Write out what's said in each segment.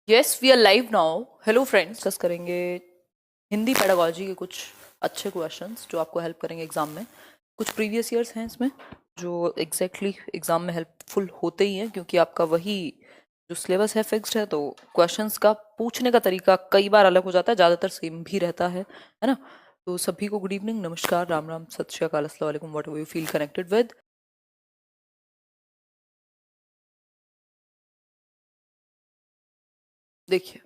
Yes we are live now. Hello friends, discuss करेंगे Hindi pedagogy के कुछ अच्छे क्वेश्चंस जो आपको हेल्प करेंगे एग्जाम में। कुछ प्रीवियस ईयर्स हैं इसमें जो एग्जैक्टली एग्जाम में हेल्पफुल होते ही हैं, क्योंकि आपका वही जो सिलेबस है फिक्स्ड है, तो क्वेश्चंस का पूछने का तरीका कई बार अलग हो जाता है, ज़्यादातर सेम भी रहता है ना। तो सभी को गुड इवनिंग, नमस्कार, राम राम, सत श्री अकाल, अस्सलाम वालेकुम, what ever you feel connected with. देखिए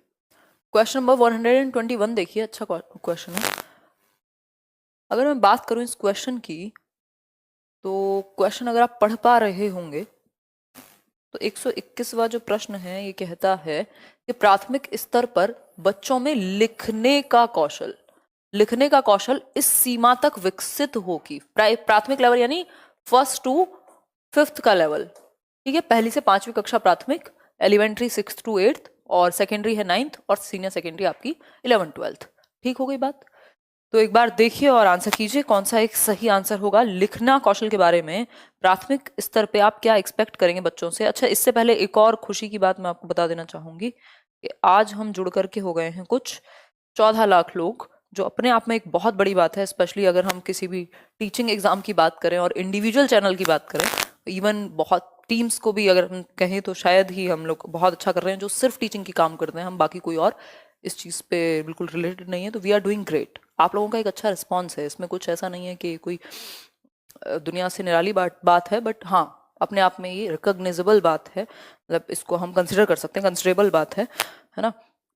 क्वेश्चन नंबर 121, देखिए अच्छा क्वेश्चन है। अगर मैं बात करूं इस क्वेश्चन की, तो क्वेश्चन अगर आप पढ़ पा रहे होंगे तो 121वां जो प्रश्न है ये कहता है कि प्राथमिक स्तर पर बच्चों में लिखने का कौशल इस सीमा तक विकसित हो कि प्राथमिक लेवल यानी फर्स्ट टू फिफ्थ का लेवल, ठीक है, पहली से पांचवी कक्षा प्राथमिक, एलिमेंट्री सिक्स टू एट्थ, और सेकेंडरी है नाइन्थ, और सीनियर सेकेंडरी आपकी 11th 12th। ठीक हो गई बात। तो एक बार देखिए और आंसर कीजिए कौन सा एक सही आंसर होगा। लिखना कौशल के बारे में प्राथमिक स्तर पे आप क्या एक्सपेक्ट करेंगे बच्चों से। अच्छा, इससे पहले एक और खुशी की बात मैं आपको बता देना चाहूंगी कि आज हम जुड़ करके हो गए हैं कुछ 14 लाख लोग, जो अपने आप में एक बहुत बड़ी बात है। स्पेशली अगर हम किसी भी टीचिंग एग्जाम की बात करें और इंडिविजुअल चैनल की बात करें, इवन बहुत टीम्स को भी अगर हम कहें तो शायद ही हम लोग बहुत अच्छा कर रहे हैं जो सिर्फ टीचिंग की काम करते हैं, हम बाकी कोई और इस चीज़ पे बिल्कुल रिलेटेड नहीं है। तो वी आर डूइंग ग्रेट। आप लोगों का एक अच्छा रिस्पॉन्स है, इसमें कुछ ऐसा नहीं है कि कोई दुनिया से निराली बात है, बट हाँ अपने आप में ये रिकॉग्नाइजेबल बात है, मतलब इसको हम कंसिडर कर सकते हैं, कंसिडरेबल बात है ना।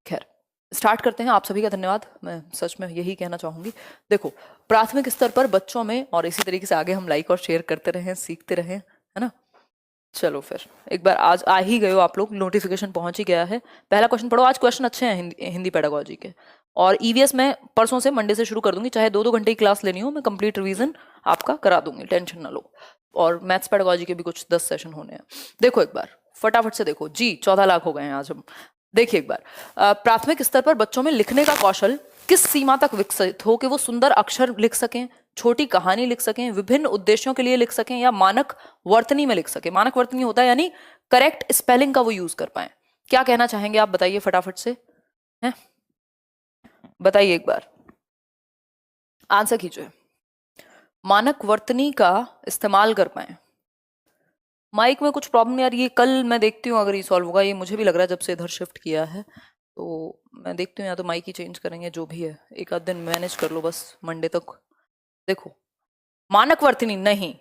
खैर स्टार्ट करते हैं। आप सभी का धन्यवाद, मैं सच में यही कहना चाहूंगी। देखो, प्राथमिक स्तर पर बच्चों में, और इसी तरीके से आगे हम लाइक और शेयर करते रहें, सीखते रहें, है ना। चलो फिर एक बार आज आ ही गए हो आप लोग, नोटिफिकेशन पहुंच ही गया है। पहला क्वेश्चन पढ़ो। आज क्वेश्चन अच्छे हैं हिंदी पेडागोजी के, और ईवीएस मैं परसों से मंडे से शुरू कर दूंगी, चाहे 2-2 घंटे की क्लास लेनी हो, मैं कंप्लीट रिवीजन आपका करा दूंगी, टेंशन ना लो। और मैथ्स पेडागोजी के भी कुछ 10 सेशन होने हैं। देखो एक बार फटाफट से देखो जी, 14 लाख हो गए हैं आज हम। देखिए एक बार, प्राथमिक स्तर पर बच्चों में लिखने का कौशल किस सीमा तक विकसित हो कि वो सुंदर अक्षर लिख सकें, छोटी कहानी लिख सकें, विभिन्न उद्देश्यों के लिए लिख सकें, या मानक वर्तनी में लिख सकें। मानक वर्तनी होता है यानी करेक्ट स्पेलिंग का वो यूज कर पाए। क्या कहना चाहेंगे आप, बताइए फटाफट से, हैं, बताइए एक बार, आंसर कीजिए। मानक वर्तनी का इस्तेमाल कर पाए। माइक में कुछ प्रॉब्लम यार, ये कल मैं देखती हूँ अगर ये सॉल्व होगा। ये मुझे भी लग रहा है जब से इधर शिफ्ट किया है, तो मैं देखती हूँ या तो माइक ही चेंज करेंगे, जो भी है एक आध दिन मैनेज कर लो बस मंडे तक। देखो, मानक वर्तनी नहीं,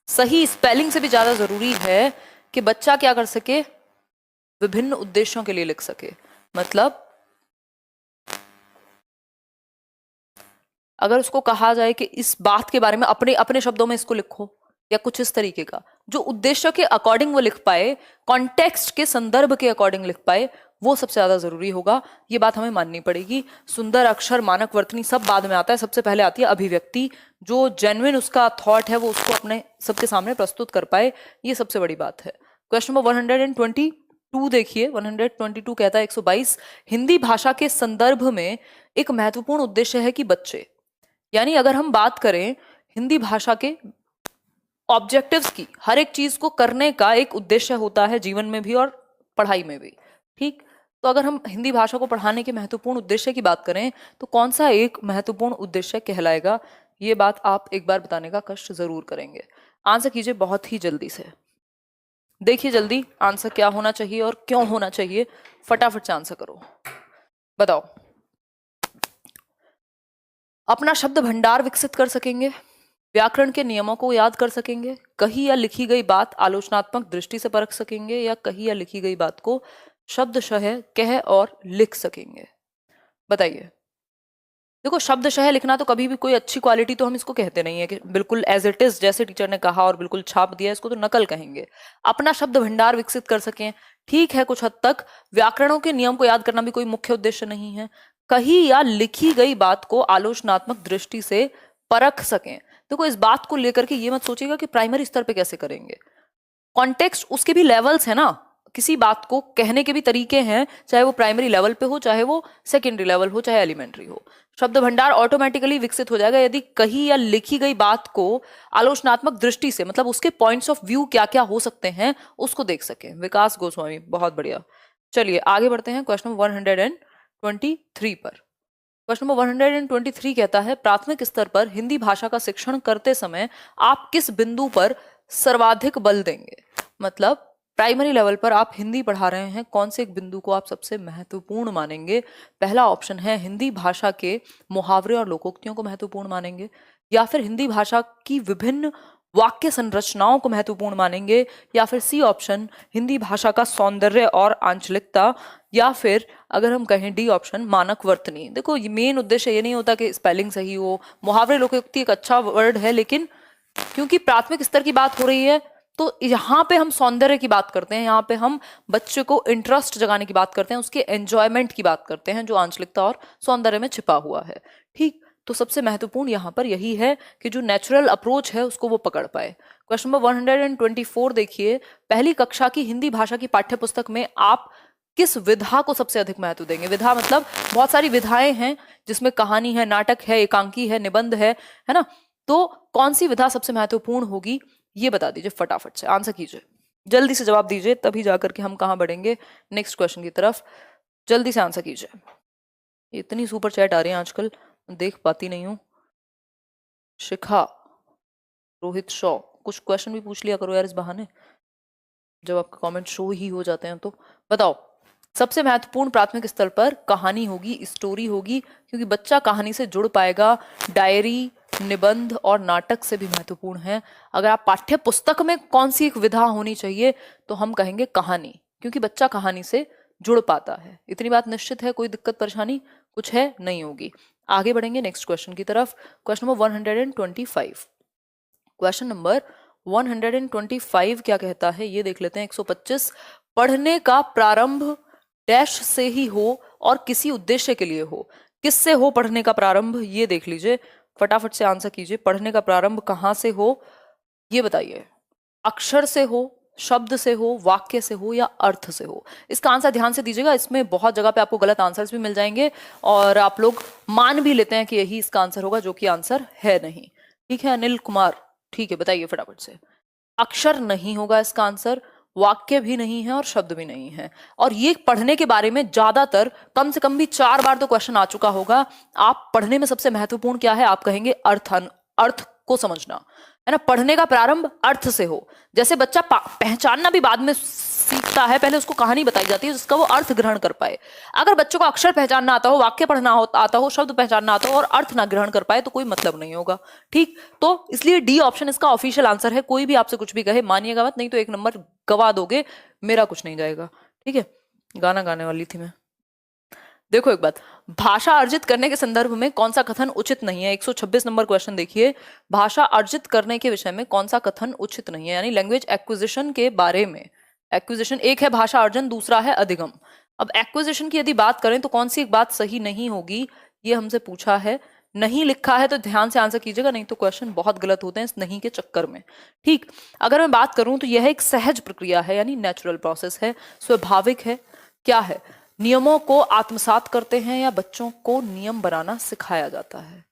सही स्पेलिंग से भी ज्यादा जरूरी है कि बच्चा क्या कर सके, विभिन्न उद्देश्यों के लिए लिख सके। मतलब अगर उसको कहा जाए कि इस बात के बारे में अपने अपने शब्दों में इसको लिखो, या कुछ इस तरीके का, जो उद्देश्य के अकॉर्डिंग वो लिख पाए, कॉन्टेक्स्ट के संदर्भ के अकॉर्डिंग लिख पाए, वो सबसे ज्यादा जरूरी होगा। ये बात हमें माननी पड़ेगी। सुंदर अक्षर, मानक वर्तनी सब बाद में आता है, सबसे पहले आती है अभिव्यक्ति। जो जेन्युइन उसका थॉट है वो उसको अपने सबके सामने प्रस्तुत कर पाए, ये सबसे बड़ी बात है। क्वेश्चन नंबर 122 देखिए, 122 कहता है 122, हिंदी भाषा के संदर्भ में एक महत्वपूर्ण उद्देश्य है कि बच्चे, यानी अगर हम बात करें हिंदी भाषा के ऑब्जेक्टिव्स की, हर एक चीज को करने का एक उद्देश्य होता है जीवन में भी और पढ़ाई में भी, ठीक। तो अगर हम हिंदी भाषा को पढ़ाने के महत्वपूर्ण उद्देश्य की बात करें तो कौन सा एक महत्वपूर्ण उद्देश्य कहलाएगा, ये बात आप एक बार बताने का कष्ट जरूर करेंगे। आंसर कीजिए बहुत ही जल्दी से। देखिए जल्दी आंसर क्या होना चाहिए और क्यों होना चाहिए, फटाफट से आंसर करो, बताओ। अपना शब्द भंडार विकसित कर सकेंगे, व्याकरण के नियमों को याद कर सकेंगे, कही या लिखी गई बात आलोचनात्मक दृष्टि से परख सकेंगे, या कही या लिखी गई बात को शब्दशः कह और लिख सकेंगे। बताइए। देखो, शब्दशः लिखना तो कभी भी कोई अच्छी क्वालिटी तो हम इसको कहते नहीं है कि बिल्कुल एज इट इज जैसे टीचर ने कहा और बिल्कुल छाप दिया, इसको तो नकल कहेंगे। अपना शब्द भंडार विकसित कर सकें, ठीक है कुछ हद तक। व्याकरणों के नियम को याद करना भी कोई मुख्य उद्देश्य नहीं है। कही या लिखी गई बात को आलोचनात्मक दृष्टि से परख सकें। देखो, इस बात को लेकर के ये मत सोचिएगा कि प्राइमरी स्तर पे कैसे करेंगे। कॉन्टेक्स्ट, उसके भी लेवल्स है ना, किसी बात को कहने के भी तरीके हैं, चाहे वो प्राइमरी लेवल पे हो, चाहे वो सेकेंडरी लेवल हो, चाहे एलिमेंट्री हो। शब्द भंडार ऑटोमेटिकली विकसित हो जाएगा यदि कही या लिखी गई बात को आलोचनात्मक दृष्टि से, मतलब उसके पॉइंट्स ऑफ व्यू क्या क्या हो सकते हैं, उसको देख सके। विकास गोस्वामी, बहुत बढ़िया। चलिए आगे बढ़ते हैं क्वेश्चन नंबर 123 पर। क्वेश्चन नंबर 123 कहता है प्राथमिक स्तर पर हिंदी भाषा का शिक्षण करते समय आप किस बिंदु पर सर्वाधिक बल देंगे। मतलब प्राइमरी लेवल पर आप हिंदी पढ़ा रहे हैं, कौन से एक बिंदु को आप सबसे महत्वपूर्ण मानेंगे। पहला ऑप्शन है हिंदी भाषा के मुहावरे और लोकोक्तियों को महत्वपूर्ण मानेंगे, या फिर हिंदी भाषा की विभिन्न वाक्य संरचनाओं को महत्वपूर्ण मानेंगे, या फिर सी ऑप्शन हिंदी भाषा का सौंदर्य और आंचलिकता, या फिर अगर हम कहें डी ऑप्शन मानक वर्तनी। देखो ये मेन उद्देश्य ये नहीं होता कि स्पेलिंग सही हो, मुहावरे लोकोक्ति एक अच्छा वर्ड है, लेकिन क्योंकि प्राथमिक स्तर की बात हो रही है तो यहाँ पे हम सौंदर्य की बात करते हैं, यहाँ पे हम बच्चे को इंटरेस्ट जगाने की बात करते हैं, उसके एंजॉयमेंट की बात करते हैं जो आंचलिकता और सौंदर्य में छिपा हुआ है। ठीक, तो सबसे महत्वपूर्ण यहाँ पर यही है कि जो नेचुरल अप्रोच है उसको वो पकड़ पाए। क्वेश्चन नंबर 124 देखिए, पहली कक्षा की हिंदी भाषा की पाठ्य पुस्तक में आप किस विधा को सबसे अधिक महत्व देंगे। विधा मतलब बहुत सारी विधाएं हैं जिसमें कहानी है, नाटक है, एकांकी है, निबंध है ना, तो कौन सी विधा सबसे महत्वपूर्ण होगी ये बता दीजिए, फटाफट से आंसर कीजिए, जल्दी से जवाब दीजिए, तभी जाकर के हम कहाँ बढ़ेंगे नेक्स्ट क्वेश्चन की तरफ। जल्दी से आंसर कीजिए, इतनी सुपर चैट आ रही है आजकल, देख पाती नहीं हूँ। शिखा, रोहित शॉ, कुछ क्वेश्चन भी पूछ लिया करो यार इस बहाने, जब आपका कमेंट शो ही हो जाते हैं। तो बताओ सबसे महत्वपूर्ण प्राथमिक स्तर पर कहानी होगी, स्टोरी होगी, क्योंकि बच्चा कहानी से जुड़ पाएगा। डायरी, निबंध और नाटक से भी महत्वपूर्ण है। अगर आप पाठ्य पुस्तक में कौन सी एक विधा होनी चाहिए तो हम कहेंगे कहानी, क्योंकि बच्चा कहानी से जुड़ पाता है। इतनी बात निश्चित है, कोई दिक्कत परेशानी कुछ है नहीं होगी। आगे बढ़ेंगे नेक्स्ट क्वेश्चन की तरफ। Question number 125। क्वेश्चन नंबर 125 क्या कहता है ये देख लेते हैं। 125, पढ़ने का प्रारंभ डैश से ही हो और किसी उद्देश्य के लिए हो। किससे हो पढ़ने का प्रारंभ ये देख लीजिए, फटाफट से आंसर कीजिए। पढ़ने का प्रारंभ कहाँ से हो ये बताइए। अक्षर से हो, शब्द से हो, वाक्य से हो या अर्थ से हो। इसका आंसर ध्यान से दीजिएगा, इसमें बहुत जगह पे आपको गलत आंसर्स भी मिल जाएंगे और आप लोग मान भी लेते हैं कि यही इसका आंसर होगा, जो कि आंसर है नहीं। ठीक है अनिल कुमार, ठीक है बताइए फटाफट से। अक्षर नहीं होगा इसका आंसर, वाक्य भी नहीं है और शब्द भी नहीं है। और ये पढ़ने के बारे में ज्यादातर कम से कम भी 4 बार तो क्वेश्चन आ चुका होगा। आप पढ़ने में सबसे महत्वपूर्ण क्या है, आप कहेंगे अर्थ को समझना, है ना। पढ़ने का प्रारंभ अर्थ से हो। जैसे बच्चा पहचानना भी बाद में सीखता है, पहले उसको कहानी बताई जाती है जिसका वो अर्थ ग्रहण कर पाए। अगर बच्चों को अक्षर पहचानना आता हो, वाक्य पढ़ना आता हो, शब्द पहचानना आता हो और अर्थ ना ग्रहण कर पाए तो कोई मतलब नहीं होगा। ठीक, तो इसलिए डी ऑप्शन इसका ऑफिशियल आंसर है। कोई भी आपसे कुछ भी कहे मानिएगा मत, नहीं तो 1 नंबर गवा दोगे, मेरा कुछ नहीं जाएगा। ठीक है, गाना गाने वाली थी मैं। देखो एक बात, भाषा अर्जित करने के संदर्भ में कौन सा कथन उचित नहीं है। 126 नंबर क्वेश्चन देखिए, भाषा अर्जित करने के विषय में कौन सा कथन उचित नहीं है, यानी लैंग्वेज एक्विजिशन के बारे में। एक्विजिशन एक है भाषा अर्जन, दूसरा है अधिगम। अब एक्विजिशन की यदि बात करें तो कौन सी एक बात सही नहीं होगी ये हमसे पूछा है। नहीं लिखा है तो ध्यान से आंसर कीजिएगा, नहीं तो क्वेश्चन बहुत गलत होते हैं इस नहीं के चक्कर में। ठीक, अगर मैं बात करूं तो यह एक सहज प्रक्रिया है, यानी नेचुरल प्रोसेस है, स्वाभाविक है। क्या है, नियमों को आत्मसात करते हैं या बच्चों को नियम बनाना सिखाया जाता है।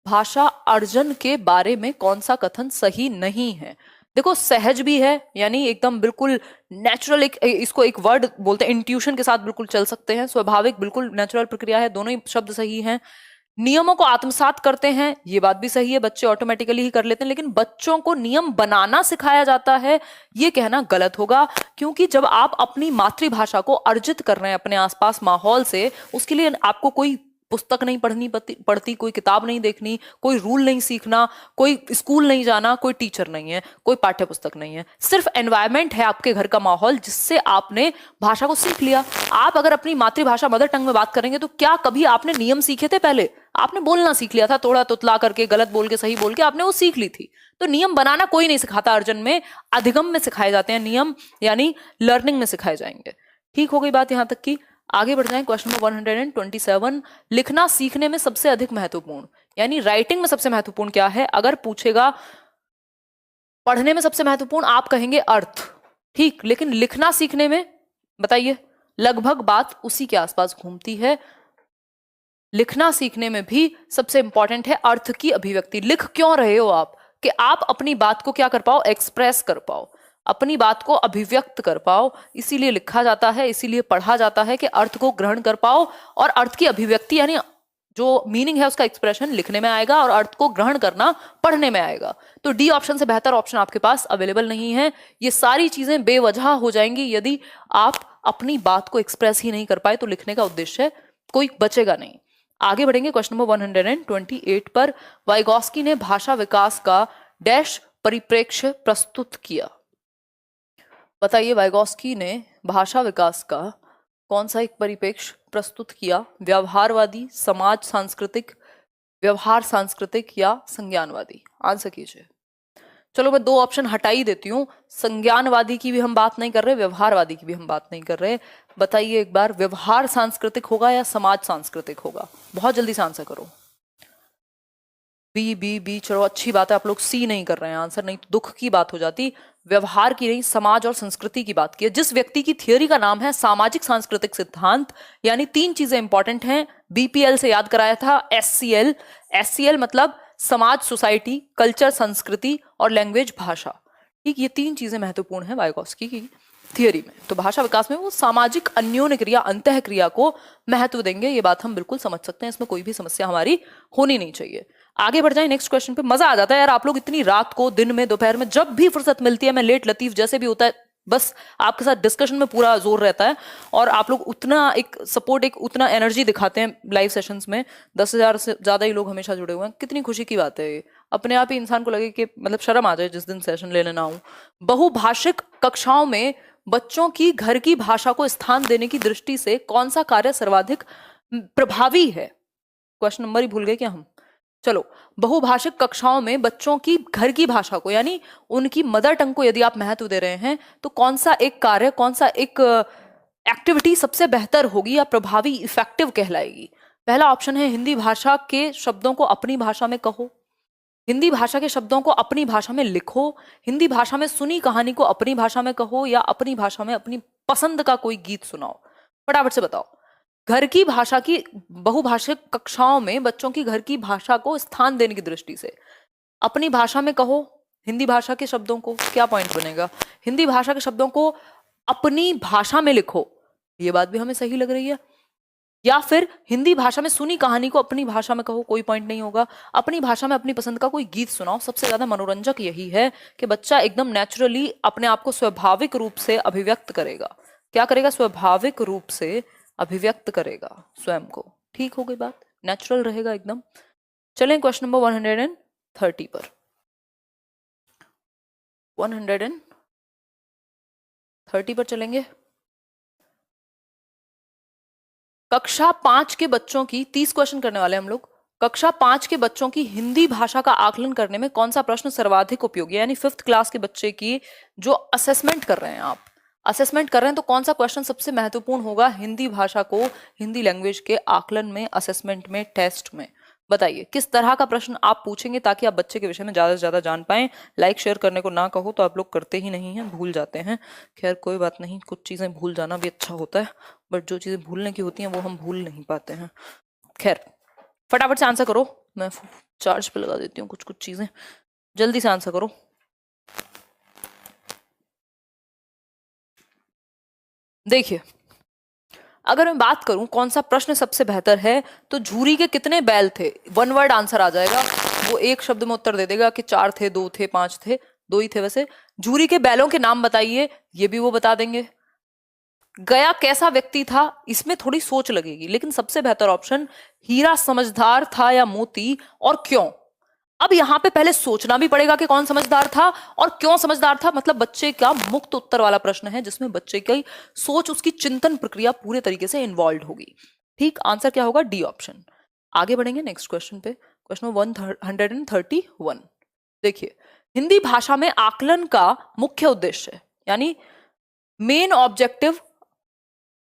भाषा अर्जन के बारे में कौन सा कथन सही नहीं है। देखो सहज भी है, यानी एकदम बिल्कुल नेचुरल, इसको एक वर्ड बोलते हैं, इंट्यूशन के साथ बिल्कुल चल सकते हैं। स्वाभाविक बिल्कुल नेचुरल प्रक्रिया है, दोनों ही शब्द सही हैं। नियमों को आत्मसात करते हैं, ये बात भी सही है, बच्चे ऑटोमेटिकली ही कर लेते हैं। लेकिन बच्चों को नियम बनाना सिखाया जाता है, ये कहना गलत होगा, क्योंकि जब आप अपनी मातृभाषा को अर्जित कर रहे हैं अपने आसपास माहौल से, उसके लिए आपको कोई पुस्तक नहीं पढ़ती, कोई किताब नहीं देखनी, कोई रूल नहीं सीखना, कोई स्कूल नहीं जाना, कोई टीचर नहीं है, कोई पाठ्य पुस्तक नहीं है। सिर्फ एनवायरमेंट है आपके घर का माहौल जिससे आपने भाषा को सीख लिया। आप अगर अपनी मातृभाषा मदर टंग में बात करेंगे तो क्या कभी आपने नियम सीखे थे? पहले आपने बोलना सीख लिया था, थोड़ा तुतला करके, गलत बोल के सही बोल के आपने वो सीख ली थी। तो नियम बनाना कोई नहीं सिखाता अर्जन में, अधिगम में सिखाए जाते हैं नियम, यानी लर्निंग में सिखाए जाएंगे। ठीक हो गई बात यहां तक की। आगे बढ़ जाएं, क्वेश्चन नंबर 127, लिखना सीखने में सबसे अधिक महत्वपूर्ण, यानी राइटिंग में सबसे महत्वपूर्ण क्या है। अगर पूछेगा पढ़ने में सबसे महत्वपूर्ण, आप कहेंगे अर्थ, ठीक, लेकिन लिखना सीखने में बताइए, लगभग बात उसी के आसपास घूमती है। लिखना सीखने में भी सबसे इंपॉर्टेंट है अर्थ की अभिव्यक्ति। लिख क्यों रहे हो आप, कि आप अपनी बात को क्या कर पाओ, एक्सप्रेस कर पाओ। अपनी बात को अभिव्यक्त कर पाओ, इसीलिए लिखा जाता है, इसीलिए पढ़ा जाता है कि अर्थ को ग्रहण कर पाओ और अर्थ की अभिव्यक्ति यानी जो मीनिंग है उसका एक्सप्रेशन लिखने में आएगा और अर्थ को ग्रहण करना पढ़ने में आएगा। तो डी ऑप्शन से बेहतर ऑप्शन आपके पास अवेलेबल नहीं है। ये सारी चीजें बेवजह हो जाएंगी यदि आप अपनी बात को एक्सप्रेस ही नहीं कर पाए, तो लिखने का उद्देश्य कोई बचेगा नहीं। आगे बढ़ेंगे क्वेश्चन नंबर 128 पर। वाइगॉस्की ने भाषा विकास का डैश परिप्रेक्ष्य प्रस्तुत किया। बताइए वाइगॉस्की ने भाषा विकास का कौन सा एक परिप्रेक्ष्य प्रस्तुत किया? व्यवहारवादी, समाज सांस्कृतिक, व्यवहार सांस्कृतिक या संज्ञानवादी? आंसर कीजिए। चलो मैं दो ऑप्शन हटा ही देती हूँ, संज्ञानवादी की भी हम बात नहीं कर रहे, व्यवहारवादी की भी हम बात नहीं कर रहे। बताइए एक बार, व्यवहार सांस्कृतिक होगा या समाज सांस्कृतिक होगा? बहुत जल्दी से आंसर करो। बी। चलो अच्छी बात है, आप लोग सी नहीं कर रहे हैं आंसर, नहीं तो दुख की बात हो जाती। व्यवहार की नहीं, समाज और संस्कृति की बात की है। जिस व्यक्ति की थियोरी का नाम है सामाजिक सांस्कृतिक सिद्धांत, यानी तीन चीजें इंपॉर्टेंट हैं, बीपीएल से याद कराया था, एससीएल मतलब समाज सोसाइटी, कल्चर संस्कृति और लैंग्वेज भाषा। ठीक, ये तीन चीजें महत्वपूर्ण है वाइगॉस्की की थियोरी में। तो भाषा विकास में वो सामाजिक अन्योन्य क्रिया, अंतः क्रिया को महत्व देंगे, ये बात हम बिल्कुल समझ सकते हैं, इसमें कोई भी समस्या हमारी होनी नहीं चाहिए। आगे बढ़ जाए नेक्स्ट क्वेश्चन पे। मजा आ जाता है यार, आप लोग इतनी रात को, दिन में, दोपहर में, जब भी फुर्सत मिलती है, मैं लेट लतीफ जैसे भी होता है, बस आपके साथ डिस्कशन में पूरा जोर रहता है और आप लोग उतना एक सपोर्ट, एक उतना एनर्जी दिखाते हैं लाइव सेशंस में। 10,000 से ज्यादा ही लोग हमेशा जुड़े हुए हैं, कितनी खुशी की बात है ये। अपने आप ही इंसान को लगे कि मतलब शर्म आ जाए जिस दिन सेशन लेने ना हो। बहुभाषिक कक्षाओं में बच्चों की घर की भाषा को स्थान देने की दृष्टि से कौन सा कार्य सर्वाधिक प्रभावी है? क्वेश्चन नंबर ही भूल गए क्या हम? चलो, बहुभाषिक कक्षाओं में बच्चों की घर की भाषा को यानी उनकी मदर टंग को यदि आप महत्व दे रहे हैं, तो कौन सा एक कार्य, कौन सा एक एक्टिविटी सबसे बेहतर होगी या प्रभावी, इफेक्टिव कहलाएगी? पहला ऑप्शन है हिंदी भाषा के शब्दों को अपनी भाषा में कहो, हिंदी भाषा के शब्दों को अपनी भाषा में लिखो, हिंदी भाषा में सुनी कहानी को अपनी भाषा में कहो, या अपनी भाषा में अपनी पसंद का कोई गीत सुनाओ। फटाफट से बताओ। घर की भाषा की, बहुभाषिक कक्षाओं में बच्चों की घर की भाषा को स्थान देने की दृष्टि से अपनी भाषा में कहो, हिंदी भाषा के शब्दों को, क्या पॉइंट बनेगा? हिंदी भाषा के शब्दों को अपनी भाषा में लिखो, ये बात भी हमें सही लग रही है। या फिर हिंदी भाषा में सुनी कहानी को अपनी भाषा में कहो, कोई पॉइंट नहीं होगा। अपनी भाषा में अपनी पसंद का कोई गीत सुनाओ। सबसे ज्यादा मनोरंजक यही है कि बच्चा एकदम नेचुरली अपने आप को स्वाभाविक रूप से अभिव्यक्त करेगा। क्या करेगा? स्वाभाविक रूप से अभिव्यक्त करेगा स्वयं को। ठीक हो गई बात, नेचुरल रहेगा एकदम। चलें क्वेश्चन नंबर 130 पर। 130 पर चलेंगे। कक्षा 5 के बच्चों की 30 क्वेश्चन करने वाले हम लोग। कक्षा 5 के बच्चों की हिंदी भाषा का आकलन करने में कौन सा प्रश्न सर्वाधिक उपयोगी है? यानी 5th क्लास के बच्चे की जो असेसमेंट कर रहे हैं, आप असेसमेंट कर रहे हैं, तो कौन सा क्वेश्चन सबसे महत्वपूर्ण होगा हिंदी भाषा को, हिंदी लैंग्वेज के आकलन में, असेसमेंट में, टेस्ट में? बताइए किस तरह का प्रश्न आप पूछेंगे ताकि आप बच्चे के विषय में ज्यादा से ज्यादा जान पाएं। लाइक शेयर करने को ना कहो तो आप लोग करते ही नहीं हैं, भूल जाते हैं। खैर कोई बात नहीं, कुछ चीजें भूल जाना भी अच्छा होता है, बट जो चीजें भूलने की होती हैं वो हम भूल नहीं पाते हैं। खैर फटाफट से आंसर करो, मैं चार्ज पे लगा देती हूँ कुछ कुछ चीजें, जल्दी से आंसर करो। देखिए अगर मैं बात करूं कौन सा प्रश्न सबसे बेहतर है, तो झूरी के कितने बैल थे, वन वर्ड आंसर आ जाएगा। वो एक शब्द में उत्तर दे देगा कि 4 थे, 2 थे, 5 थे, 2 ही थे वैसे। झूरी के बैलों के नाम बताइए, ये भी वो बता देंगे। गया कैसा व्यक्ति था, इसमें थोड़ी सोच लगेगी, लेकिन सबसे बेहतर ऑप्शन हीरा समझदार था या मोती, और क्यों? अब यहां पे पहले सोचना भी पड़ेगा कि कौन समझदार था और क्यों समझदार था। मतलब बच्चे का मुक्त उत्तर वाला प्रश्न है जिसमें बच्चे की सोच, उसकी चिंतन प्रक्रिया पूरे तरीके से इन्वॉल्व होगी। ठीक, आंसर क्या होगा? D option. आगे बढ़ेंगे नेक्स्ट क्वेश्चन पे, क्वेश्चन 131। देखिए हिंदी भाषा में आकलन का मुख्य उद्देश्य यानी मेन ऑब्जेक्टिव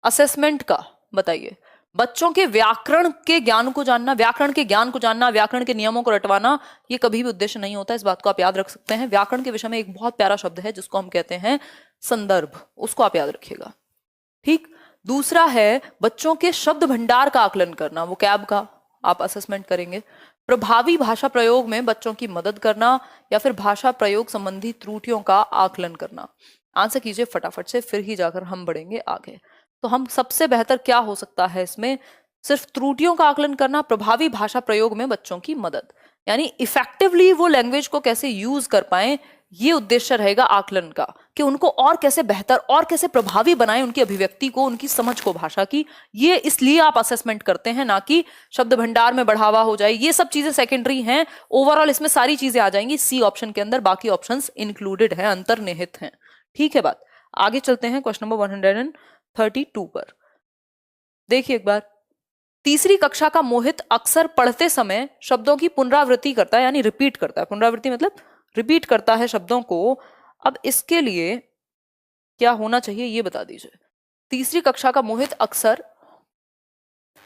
असेसमेंट का बताइए। बच्चों के व्याकरण के ज्ञान को जानना, व्याकरण के ज्ञान को जानना, व्याकरण के नियमों को रटवाना, ये कभी भी उद्देश्य नहीं होता। इस बात को आप याद रख सकते हैं। व्याकरण के विषय में एक बहुत प्यारा शब्द है जिसको हम कहते हैं संदर्भ, उसको आप याद रखिएगा। ठीक, दूसरा है बच्चों के शब्द भंडार का आकलन करना, वो कैब का आप असेसमेंट करेंगे। प्रभावी भाषा प्रयोग में बच्चों की मदद करना या फिर भाषा प्रयोग संबंधी त्रुटियों का आकलन करना। आंसर कीजिए फटाफट से, फिर ही जाकर हम बढ़ेंगे आगे। तो हम सबसे बेहतर क्या हो सकता है इसमें, सिर्फ त्रुटियों का आकलन करना, प्रभावी भाषा प्रयोग में बच्चों की मदद, यानी इफेक्टिवली वो लैंग्वेज को कैसे यूज कर पाए, ये उद्देश्य रहेगा आकलन का, कि उनको और कैसे बेहतर और कैसे प्रभावी बनाएं, उनकी अभिव्यक्ति को, उनकी समझ को भाषा की। ये इसलिए आप असेसमेंट करते हैं, ना कि शब्द भंडार में बढ़ावा हो जाए, ये सब चीजें सेकेंडरी हैं। ओवरऑल इसमें सारी चीजें आ जाएंगी सी ऑप्शन के अंदर, बाकी ऑप्शंस इंक्लूडेड हैं, अंतर्निहित हैं। ठीक है बात। आगे चलते हैं क्वेश्चन नंबर 132 पर। देखिए एक बार, तीसरी कक्षा का मोहित अक्सर पढ़ते समय शब्दों की पुनरावृत्ति करता है, यानी रिपीट करता है। पुनरावृत्ति मतलब रिपीट करता है शब्दों को। अब इसके लिए क्या होना चाहिए ये बता दीजिए। तीसरी कक्षा का मोहित अक्सर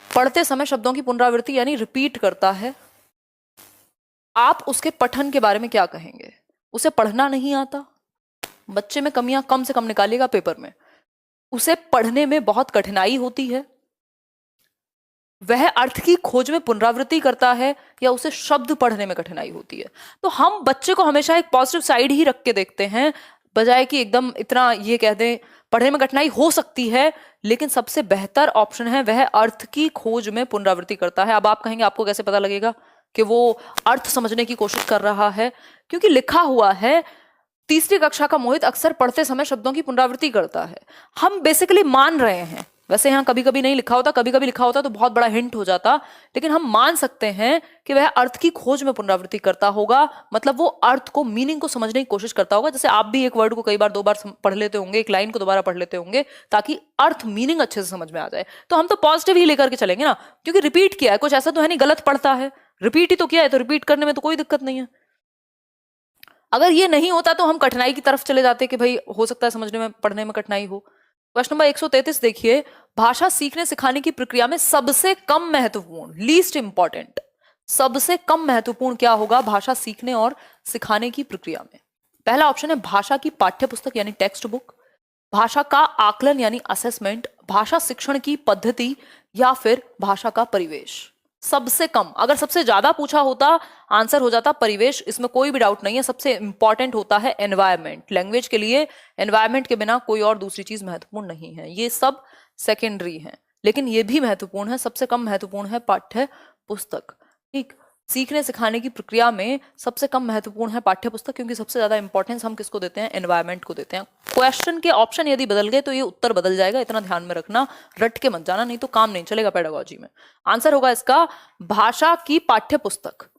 पढ़ते समय शब्दों की पुनरावृत्ति यानी रिपीट करता है। आप उसके पठन के बारे में क्या कहेंगे? उसे पढ़ना नहीं आता, बच्चे में कमियां कम से कम निकालिएगा पेपर में, उसे पढ़ने में बहुत कठिनाई होती है, वह अर्थ की खोज में पुनरावृत्ति करता है, या उसे शब्द पढ़ने में कठिनाई होती है। तो हम बच्चे को हमेशा एक पॉजिटिव साइड ही रख के देखते हैं, बजाय कि एकदम इतना ये कह दें पढ़ने में कठिनाई हो सकती है, लेकिन सबसे बेहतर ऑप्शन है वह अर्थ की खोज में पुनरावृत्ति करता है। अब आप कहेंगे आपको कैसे पता लगेगा कि वो अर्थ समझने की कोशिश कर रहा है? क्योंकि लिखा हुआ है तीसरी कक्षा का मोहित अक्सर पढ़ते समय शब्दों की पुनरावृत्ति करता है। हम बेसिकली मान रहे हैं, वैसे यहाँ कभी कभी नहीं लिखा होता, कभी कभी लिखा होता तो बहुत बड़ा हिंट हो जाता, लेकिन हम मान सकते हैं कि वह अर्थ की खोज में पुनरावृत्ति करता होगा, मतलब वो अर्थ को, मीनिंग को समझने की कोशिश करता होगा। जैसे आप भी एक वर्ड को कई बार 2 बार पढ़ लेते होंगे, एक लाइन को दोबारा पढ़ लेते होंगे, ताकि अर्थ मीनिंग अच्छे से समझ में आ जाए। तो हम तो पॉजिटिव ही लेकर के चलेंगे ना, क्योंकि रिपीट किया है, कुछ ऐसा तो है नहीं गलत पढ़ता है, रिपीट ही तो किया है, तो रिपीट करने में तो कोई दिक्कत नहीं है। अगर ये नहीं होता तो हम कठिनाई की तरफ चले जाते कि भाई हो सकता है समझने में, पढ़ने में कठिनाई हो। क्वेश्चन नंबर 133 देखिए, भाषा सीखने सिखाने की प्रक्रिया में सबसे कम महत्वपूर्ण, लीस्ट इंपॉर्टेंट, सबसे कम महत्वपूर्ण क्या होगा भाषा सीखने और सिखाने की प्रक्रिया में? पहला ऑप्शन है भाषा की पाठ्य पुस्तक यानी टेक्स्ट बुक, भाषा का आकलन यानी असेसमेंट, भाषा शिक्षण की पद्धति, या फिर भाषा का परिवेश। सबसे कम, अगर सबसे ज्यादा पूछा होता आंसर हो जाता परिवेश, इसमें कोई भी डाउट नहीं है। सबसे इंपॉर्टेंट होता है एनवायरमेंट। लैंग्वेज के लिए एनवायरमेंट के बिना कोई और दूसरी चीज महत्वपूर्ण नहीं है, ये सब सेकेंडरी है, लेकिन ये भी महत्वपूर्ण है। सबसे कम महत्वपूर्ण है पाठ्य पुस्तक। ठीक, सीखने सिखाने की प्रक्रिया में सबसे कम महत्वपूर्ण है पाठ्य पुस्तक, क्योंकि सबसे ज्यादा इंपॉर्टेंस हम किसको देते हैं? एनवायरमेंट को देते हैं। क्वेश्चन के ऑप्शन यदि बदल गए तो ये उत्तर बदल जाएगा, इतना ध्यान में रखना, रट के मत जाना, नहीं तो काम नहीं चलेगा पेडागोजी में। आंसर होगा इसका भाषा की पाठ्य पुस्तक,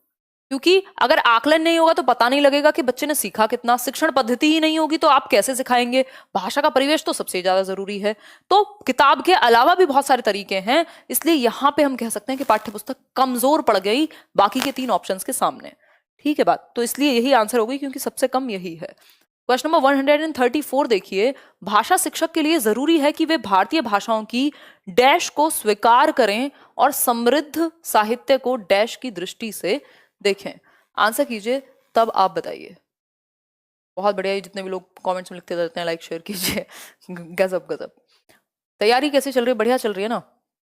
क्योंकि अगर आकलन नहीं होगा तो पता नहीं लगेगा कि बच्चे ने सीखा कितना, शिक्षण पद्धति ही नहीं होगी तो आप कैसे सिखाएंगे, भाषा का परिवेश तो सबसे ज्यादा जरूरी है। तो किताब के अलावा भी बहुत सारे तरीके हैं, इसलिए यहां पे हम कह सकते हैं कि पाठ्य पुस्तक कमजोर पड़ गई बाकी के 3 ऑप्शंस के सामने। ठीक है बात, तो इसलिए यही आंसर होगी, क्योंकि सबसे कम यही है। क्वेश्चन नंबर 134 देखिए, भाषा शिक्षक के लिए जरूरी है कि वे भारतीय भाषाओं की डैश को स्वीकार करें और समृद्ध साहित्य को डैश की दृष्टि से देखें। आंसर कीजिए, तब आप बताइए। बहुत बढ़िया, जितने भी लोग कमेंट्स में लिखते रहते हैं लाइक शेयर कीजिए। गजब गजब। तैयारी कैसी चल रही है? बढ़िया चल रही है ना?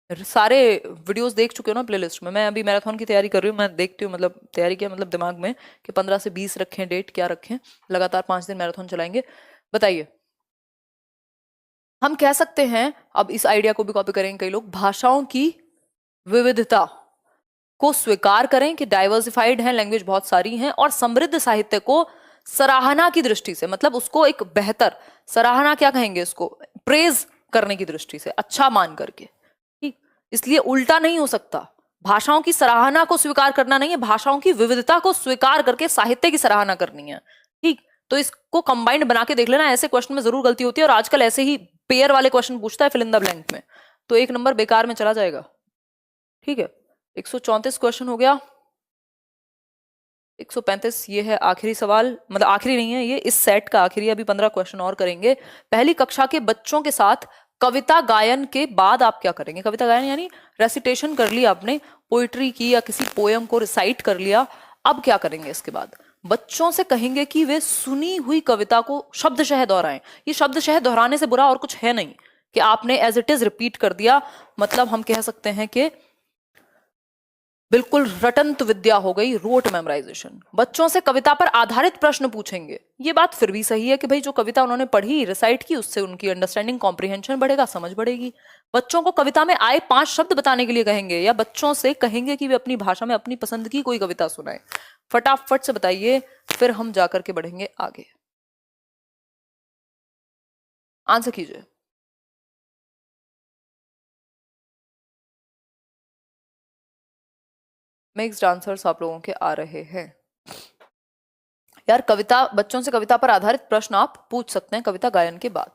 सारे वीडियोस देख चुके हो ना प्लेलिस्ट में? मैं अभी मैराथन की तैयारी कर रही हूँ, मैं देखती हूँ, मतलब तैयारी किया मतलब दिमाग में कि 15 से 20 रखें, डेट क्या रखें, लगातार 5 दिन मैराथन चलाएंगे। बताइए। हम कह सकते हैं, अब इस आइडिया को भी कॉपी करेंगे कई लोग, भाषाओं की विविधता को स्वीकार करें कि डाइवर्सिफाइड है, लैंग्वेज बहुत सारी हैं, और समृद्ध साहित्य को सराहना की दृष्टि से, मतलब उसको एक बेहतर, सराहना क्या कहेंगे उसको, प्रेज करने की दृष्टि से, अच्छा मान करके। ठीक, इसलिए उल्टा नहीं हो सकता। भाषाओं की सराहना को स्वीकार करना नहीं है, भाषाओं की विविधता को स्वीकार करके साहित्य की सराहना करनी है। ठीक, तो इसको कंबाइंड बना के देख लेना, ऐसे क्वेश्चन में जरूर गलती होती है, और आजकल ऐसे ही पेयर वाले क्वेश्चन पूछता है फिल इन द ब्लैंक में, तो 1 नंबर बेकार में चला जाएगा। ठीक है, 134 क्वेश्चन हो गया। 135 ये है आखिरी सवाल, मतलब आखिरी नहीं है ये, इस सेट का आखिरी, अभी 15 क्वेश्चन और करेंगे। पहली कक्षा के बच्चों के साथ कविता गायन के बाद आप क्या करेंगे? कविता गायन यानी रेसिटेशन कर लिया आपने, पोइट्री की या किसी पोयम को रिसाइट कर लिया, अब क्या करेंगे इसके बाद? बच्चों से कहेंगे कि वे सुनी हुई कविता को शब्दशः दोहराएं। ये शब्दशः दोहराने से बुरा और कुछ है नहीं, कि आपने एज इट इज रिपीट कर दिया, मतलब हम कह सकते हैं कि बिल्कुल रटंत विद्या हो गई, रोट मेमोराइजेशन। बच्चों से कविता पर आधारित प्रश्न पूछेंगे, ये बात फिर भी सही है कि भाई जो कविता उन्होंने पढ़ी रिसाइट की उससे उनकी अंडरस्टैंडिंग कॉम्प्रिहेंशन बढ़ेगा, समझ बढ़ेगी। बच्चों को कविता में आए 5 शब्द बताने के लिए कहेंगे, या बच्चों से कहेंगे कि वे अपनी भाषा में अपनी पसंद की कोई कविता सुनाए। फटाफट से बताइए, फिर हम जाकर के बढ़ेंगे आगे। आंसर कीजिए। मिक्स्ड आंसर्स आप लोगों के आ रहे हैं। यार कविता, बच्चों से कविता पर आधारित प्रश्न आप पूछ सकते हैं कविता गायन के बाद,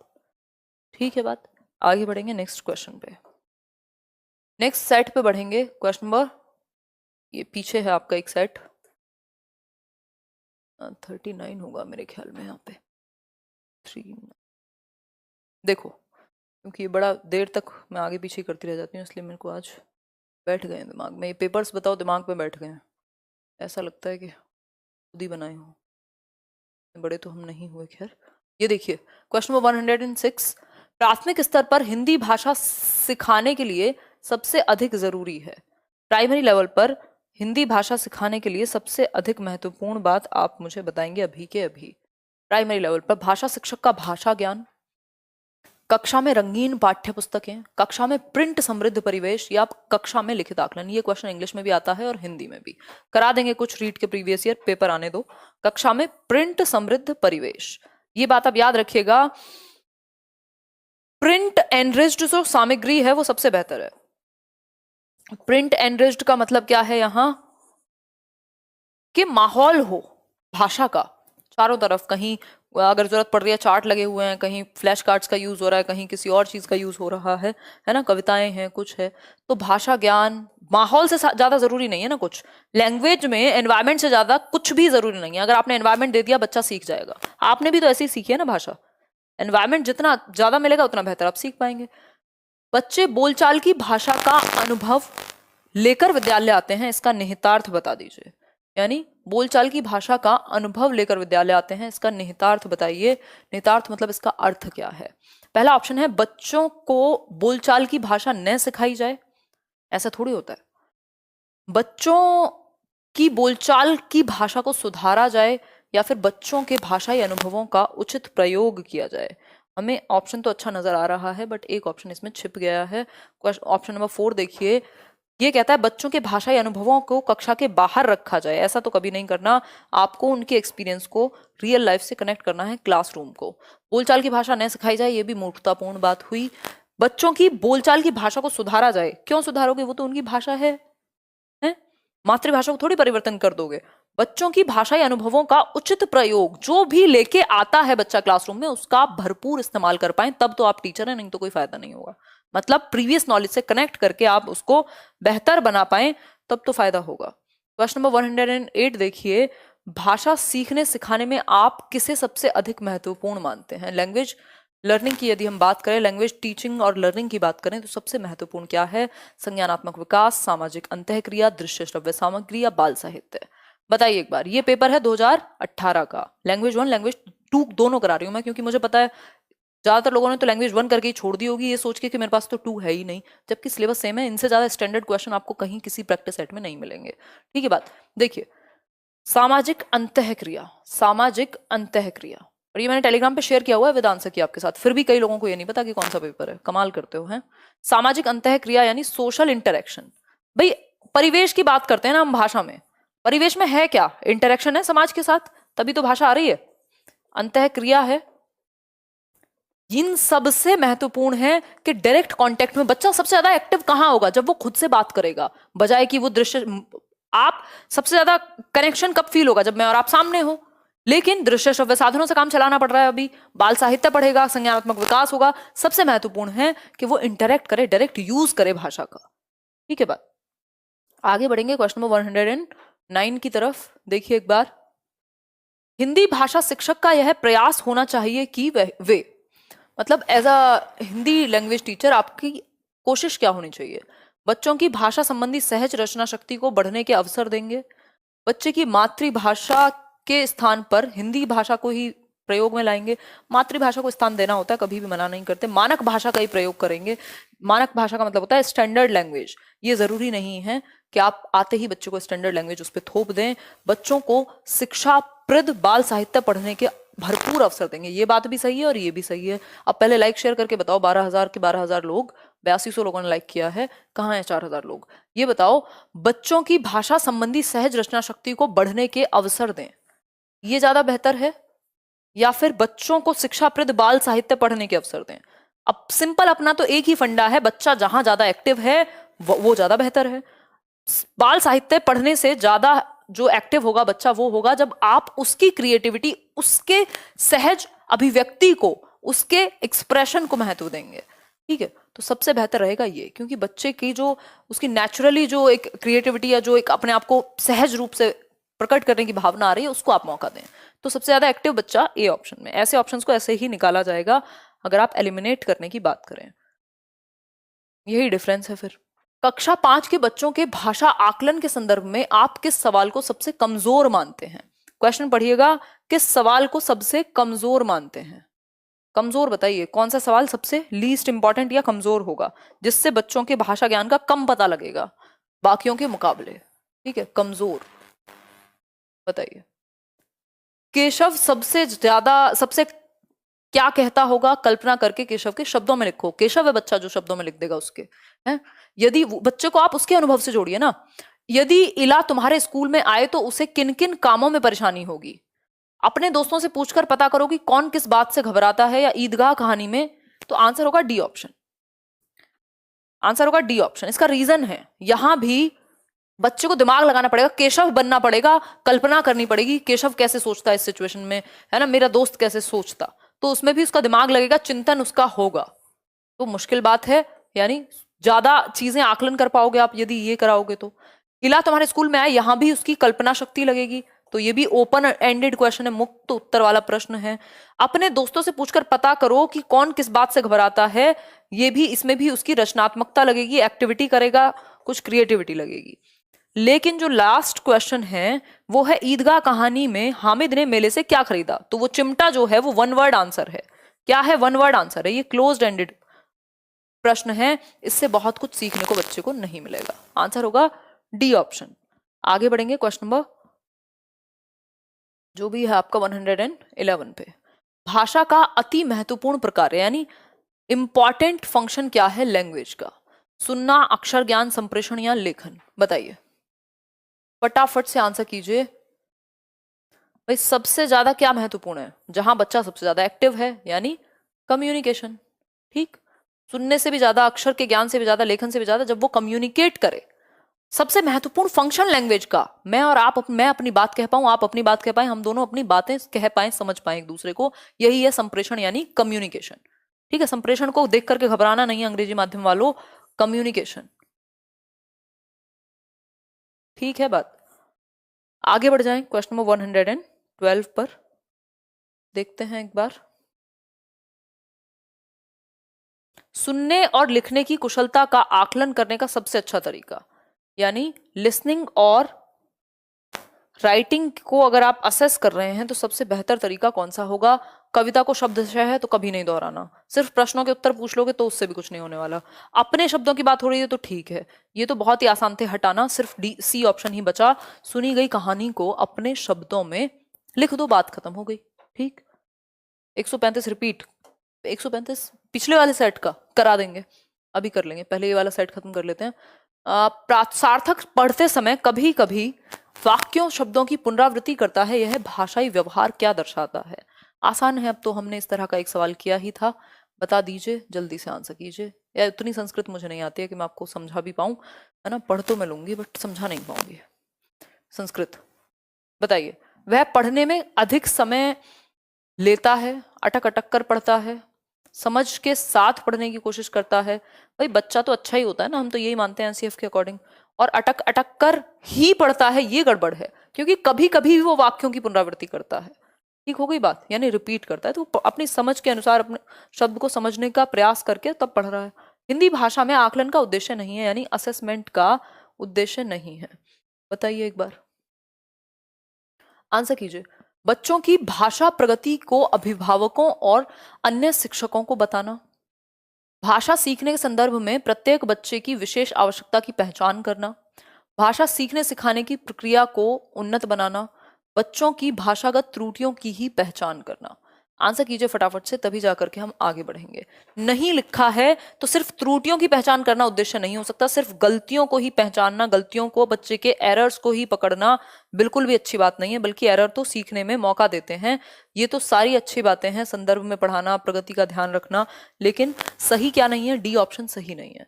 ठीक है बात। आगे बढ़ेंगे नेक्स्ट क्वेश्चन पे, नेक्स्ट सेट पे बढ़ेंगे। क्वेश्चन नंबर, ये पीछे है आपका एक सेट, 39 होगा मेरे ख्याल में, यहाँ पे 3। देखो क्योंकि ये बड़ा देर तक मैं आगे पीछे करती रह जाती हूँ, इसलिए मेरे को आज बैठ गए हैं दिमाग में ये पेपर्स, बताओ दिमाग में बैठ गए हैं, ऐसा लगता है कि खुद ही बनाए हों, बड़े तो हम नहीं हुए। खैर ये देखिए क्वेश्चन नंबर 106, प्राथमिक स्तर पर हिंदी भाषा सिखाने के लिए सबसे अधिक जरूरी है, प्राइमरी लेवल पर हिंदी भाषा सिखाने के लिए सबसे अधिक महत्वपूर्ण बात आप मुझे बताएंगे अभी के अभी। प्राइमरी लेवल पर भाषा शिक्षक का भाषा ज्ञान, कक्षा में रंगीन पाठ्य पुस्तकें, कक्षा में प्रिंट समृद्ध परिवेश, या कक्षा में लिखित आकलन। ये क्वेश्चन इंग्लिश में भी आता है और हिंदी में भी करा देंगे, कुछ रीड के प्रीवियस ईयर पेपर आने दो। कक्षा में प्रिंट समृद्ध परिवेश, ये बात आप याद रखिएगा, प्रिंट एनरिच्ड जो सामग्री है वो सबसे बेहतर है। प्रिंट एनरिच्ड का मतलब क्या है यहाँ, कि माहौल हो भाषा का चारों तरफ, कहीं अगर जरूरत पड़ रही है चार्ट लगे हुए हैं, कहीं फ्लैश कार्ड्स का यूज हो रहा है, कहीं किसी और चीज का यूज हो रहा है ना, कविताएं हैं कुछ है, तो भाषा ज्ञान माहौल से ज्यादा जरूरी नहीं है ना कुछ। लैंग्वेज में एनवायरमेंट से ज्यादा कुछ भी जरूरी नहीं है, अगर आपने एनवायरमेंट दे दिया बच्चा सीख जाएगा। आपने भी तो ऐसे ही सीखी है ना भाषा, एनवायरमेंट जितना ज्यादा मिलेगा उतना बेहतर आप सीख पाएंगे। बच्चे बोलचाल की भाषा का अनुभव लेकर विद्यालय आते हैं, इसका निहितार्थ बता दीजिए। यानी बोलचाल की भाषा का अनुभव लेकर विद्यालय आते हैं, इसका निहितार्थ बताइए। निहितार्थ मतलब इसका अर्थ क्या है। पहला ऑप्शन है बच्चों को बोलचाल की भाषा न सिखाई जाए, ऐसा थोड़ी होता है। बच्चों की बोलचाल की भाषा को सुधारा जाए, या फिर बच्चों के भाषाई अनुभवों का उचित प्रयोग किया जाए। हमें ऑप्शन तो अच्छा नजर आ रहा है बट एक ऑप्शन इसमें छिप गया है। ऑप्शन नंबर 4 देखिए, ये कहता है बच्चों के भाषाई अनुभवों को कक्षा के बाहर रखा जाए। ऐसा तो कभी नहीं करना, आपको उनके एक्सपीरियंस को रियल लाइफ से कनेक्ट करना है, क्लासरूम को। बोलचाल की भाषा न सिखाई जाए, ये भी मूर्खतापूर्ण बात हुई। बच्चों की बोलचाल की भाषा को सुधारा जाए, क्यों सुधारोगे, वो तो उनकी भाषा है? मातृभाषा को थोड़ी परिवर्तन कर दोगे। बच्चों की भाषाई अनुभवों का उचित प्रयोग, जो भी लेके आता है बच्चा क्लासरूम में उसका भरपूर इस्तेमाल कर पाए, तब तो आप टीचर हैं, नहीं तो कोई फायदा नहीं होगा। मतलब प्रीवियस नॉलेज से कनेक्ट करके आप उसको बेहतर बना पाए, तब तो फायदा होगा। क्वेश्चन नंबर 108 देखिए, भाषा सीखने सिखाने में आप किसे सबसे अधिक महत्वपूर्ण मानते हैं? लैंग्वेज लर्निंग की यदि हम बात करें, लैंग्वेज टीचिंग और लर्निंग की बात करें, तो सबसे महत्वपूर्ण क्या है? संज्ञानात्मक विकास, सामाजिक अंतःक्रिया, दृश्य श्रव्य सामग्री, या बाल साहित्य। बताइए एक बार। ये पेपर है 2018 का, लैंग्वेज 1 लैंग्वेज 2 दोनों करा रही हूं मैं, क्योंकि मुझे पता है ज्यादातर लोगों ने तो लैंग्वेज 1 करके ही छोड़ दी होगी, ये सोच के कि मेरे पास तो 2 है ही नहीं, जबकि सिलेबस सेम है। इनसे ज्यादा स्टैंडर्ड क्वेश्चन आपको कहीं किसी प्रैक्टिस सेट में नहीं मिलेंगे, ठीक है बात। देखिए सामाजिक अंतःक्रिया, सामाजिक अंतःक्रिया, और ये मैंने टेलीग्राम पे शेयर किया हुआ है विद आंसर की आपके साथ, फिर भी कई लोगों को ये नहीं पता कि कौन सा पेपर है। कमाल करते हो हैं। सामाजिक अंतःक्रिया यानी सोशल इंटरेक्शन। भाई परिवेश की बात करते हैं ना हम भाषा में, परिवेश में है क्या? इंटरेक्शन है समाज के साथ, तभी तो भाषा आ रही है। अंतःक्रिया है, इन सबसे महत्वपूर्ण है कि डायरेक्ट कांटेक्ट में बच्चा सबसे ज्यादा एक्टिव कहां होगा? जब वो खुद से बात करेगा, बजाय कि वो दृश्य। आप सबसे ज्यादा कनेक्शन कब फील होगा? जब मैं और आप सामने हो। लेकिन दृश्य श्रव्य साधनों से काम चलाना पड़ रहा है, अभी बाल साहित्य पढ़ेगा, संज्ञानात्मक विकास होगा। सबसे महत्वपूर्ण है कि वो इंटरेक्ट करे, डायरेक्ट यूज करे भाषा का, ठीक है बात। आगे बढ़ेंगे क्वेश्चन नंबर 109 की तरफ। देखिए एक बार, हिंदी भाषा शिक्षक का यह प्रयास होना चाहिए कि वे मतलब as a Hindi language teacher आपकी कोशिश क्या होनी चाहिए? बच्चों की भाषा संबंधी सहज रचना शक्ति को बढ़ने के अवसर देंगे, बच्चे की मातृभाषा के स्थान पर हिंदी भाषा को ही प्रयोग में लाएंगे। मातृभाषा को स्थान देना होता है, कभी भी मना नहीं करते। मानक भाषा का ही प्रयोग करेंगे। मानक भाषा का मतलब होता है स्टैंडर्ड लैंग्वेज। ये जरूरी नहीं है कि आप आते ही बच्चों को स्टैंडर्ड लैंग्वेज उस पर थोप दें, बच्चों को शिक्षाप्रद बाल साहित्य पढ़ने के भरपूर अवसर देंगे। ये बात भी सही है और ये भी सही है। अब पहले लाइक शेयर करके बताओ, 12,000 के 12,000 लोग, 8200 लोगों ने लाइक किया है, कहाँ है 4,000 लोग? ये बताओ, बच्चों की भाषा संबंधी सहज रचना शक्ति को बढ़ने के अवसर दें, ये ज्यादा बेहतर है या फिर बच्चों को शिक्षाप्रद बाल साहित्य पढ़ने के अवसर दें? अब सिंपल अपना तो एक ही फंडा है, बच्चा जहां ज्यादा एक्टिव है वो ज्यादा बेहतर है। बाल साहित्य पढ़ने से ज्यादा जो एक्टिव होगा बच्चा वो होगा जब आप उसकी क्रिएटिविटी, उसके सहज अभिव्यक्ति को, उसके एक्सप्रेशन को महत्व देंगे। ठीक है, तो सबसे बेहतर रहेगा ये, क्योंकि बच्चे की जो उसकी नेचुरली जो एक क्रिएटिविटी या जो एक अपने आप को सहज रूप से प्रकट करने की भावना आ रही है उसको आप मौका दें। तो सबसे ज्यादा एक्टिव बच्चा ए ऑप्शन में। ऐसे ऑप्शंस को ऐसे ही निकाला जाएगा अगर आप एलिमिनेट करने की बात करें। यही डिफरेंस है। फिर कक्षा 5 के बच्चों के भाषा आकलन के संदर्भ में आप किस सवाल को सबसे कमजोर मानते हैं? क्वेश्चन पढ़िएगा, किस सवाल को सबसे कमजोर मानते हैं? कमजोर बताइए, कौन सा सवाल सबसे लीस्ट इंपॉर्टेंट या कमजोर होगा, जिससे बच्चों के भाषा ज्ञान का कम पता लगेगा बाकियों के मुकाबले? ठीक है, कमजोर बताइए। केशव सबसे क्या कहता होगा? कल्पना करके केशव के शब्दों में लिखो। केशव है बच्चा जो शब्दों में लिख देगा उसके, है? यदि बच्चे को आप उसके अनुभव से जोड़िए ना। यदि इला तुम्हारे स्कूल में आए तो उसे किन किन कामों में परेशानी होगी? अपने दोस्तों से पूछकर पता करो कि कौन किस बात से घबराता है, या ईदगाह कहानी में। तो आंसर होगा डी ऑप्शन। आंसर होगा डी ऑप्शन। इसका रीजन है, यहां भी बच्चे को दिमाग लगाना पड़ेगा, केशव बनना पड़ेगा, कल्पना करनी पड़ेगी केशव कैसे सोचता है इस सिचुएशन में, है ना, मेरा दोस्त कैसे सोचता, तो उसमें भी उसका दिमाग लगेगा, चिंतन उसका होगा। तो मुश्किल बात है, यानी ज्यादा चीजें आकलन कर पाओगे आप यदि ये कराओगे तो। इला तुम्हारे स्कूल में आए, यहां भी उसकी कल्पना शक्ति लगेगी, तो ये भी ओपन एंडेड क्वेश्चन है, मुक्त उत्तर वाला प्रश्न है। अपने दोस्तों से पूछकर पता करो कि कौन किस बात से घबराता है, ये भी, इसमें भी उसकी रचनात्मकता लगेगी, एक्टिविटी करेगा, कुछ क्रिएटिविटी लगेगी। लेकिन जो लास्ट क्वेश्चन है वो है ईदगाह कहानी में हामिद ने मेले से क्या खरीदा? तो वो चिमटा जो है वो वन वर्ड आंसर है। क्या है? वन वर्ड आंसर है। ये क्लोज्ड एंडेड प्रश्न है, इससे बहुत कुछ सीखने को बच्चे को नहीं मिलेगा। आंसर होगा डी ऑप्शन। आगे बढ़ेंगे क्वेश्चन नंबर जो भी है आपका 111 पे। भाषा का अति महत्वपूर्ण प्रकार यानी इंपॉर्टेंट फंक्शन क्या है लैंग्वेज का? सुनना, अक्षर ज्ञान, संप्रेषण या लेखन? बताइए, फटाफट से आंसर कीजिए भाई। सबसे ज्यादा क्या महत्वपूर्ण है? जहां बच्चा सबसे ज्यादा एक्टिव है, यानी कम्युनिकेशन। ठीक, सुनने से भी ज्यादा, अक्षर के ज्ञान से भी ज्यादा, लेखन से भी ज्यादा, जब वो कम्युनिकेट करे। सबसे महत्वपूर्ण फंक्शन लैंग्वेज का, मैं और आप, मैं अपनी बात कह पाऊं, आप अपनी बात कह पाए, हम दोनों अपनी बातें कह पाए, समझ पाए एक दूसरे को, यही है संप्रेषण यानी कम्युनिकेशन। ठीक है, संप्रेषण को देख करके घबराना नहीं है अंग्रेजी माध्यम वालों, कम्युनिकेशन। ठीक है बात। आगे बढ़ जाएं, क्वेश्चन नंबर 112 पर देखते हैं एक बार। सुनने और लिखने की कुशलता का आकलन करने का सबसे अच्छा तरीका, यानी लिसनिंग और राइटिंग को अगर आप असेस कर रहे हैं तो सबसे बेहतर तरीका कौन सा होगा? कविता को शब्दशः है तो कभी नहीं दोहराना। सिर्फ प्रश्नों के उत्तर पूछ लोगे तो उससे भी कुछ नहीं होने वाला। अपने शब्दों की बात हो रही है तो ठीक है, ये तो बहुत ही आसान थे हटाना, सिर्फ डी सी ऑप्शन ही बचा। सुनी गई कहानी को अपने शब्दों में लिख दो, बात खत्म हो गई। ठीक, 135 रिपीट, 135 पिछले वाले सेट का करा देंगे, अभी कर लेंगे, पहले ये वाला सेट खत्म कर लेते हैं। सार्थक पढ़ते समय कभी कभी वाक्यों शब्दों की पुनरावृत्ति करता है, यह भाषाई व्यवहार क्या दर्शाता है? आसान है, अब तो हमने इस तरह का एक सवाल किया ही था। बता दीजिए, जल्दी से आंसर कीजिए। या उतनी संस्कृत मुझे नहीं आती है कि मैं आपको समझा भी पाऊं, है ना, पढ़ तो मैं लूंगी बट समझा नहीं पाऊंगी संस्कृत। बताइए, वह पढ़ने में अधिक समय लेता है, अटक अटक कर पढ़ता है, समझ के साथ पढ़ने की कोशिश करता है? भाई बच्चा तो अच्छा ही होता है ना, हम तो यही मानते हैं एनसीएफ के अकॉर्डिंग। और अटक अटक कर ही पढ़ता है, ये गड़बड़ है, क्योंकि कभी कभी वो वाक्यों की पुनरावृत्ति करता है। ठीक हो गई बात, यानी रिपीट करता है, तो अपनी समझ के अनुसार अपने शब्द को समझने का प्रयास करके तब पढ़ रहा है। हिंदी भाषा में आकलन का उद्देश्य नहीं है, यानी असेसमेंट का उद्देश्य नहीं है। बताइए एक बार, आंसर कीजिए। बच्चों की भाषा प्रगति को अभिभावकों और अन्य शिक्षकों को बताना, भाषा सीखने के संदर्भ में प्रत्येक बच्चे की विशेष आवश्यकता की पहचान करना, भाषा सीखने सिखाने की प्रक्रिया को उन्नत बनाना, बच्चों की भाषागत त्रुटियों की ही पहचान करना। आंसर कीजिए फटाफट से, तभी जाकर के हम आगे बढ़ेंगे। नहीं लिखा है तो सिर्फ त्रुटियों की पहचान करना उद्देश्य नहीं हो सकता, सिर्फ गलतियों को ही पहचानना, गलतियों को, बच्चे के एरर्स को ही पकड़ना बिल्कुल भी अच्छी बात नहीं है, बल्कि एरर तो सीखने में मौका देते हैं। ये तो सारी अच्छी बातें हैं, संदर्भ में पढ़ाना, प्रगति का ध्यान रखना, लेकिन सही क्या नहीं है? डी ऑप्शन सही नहीं है।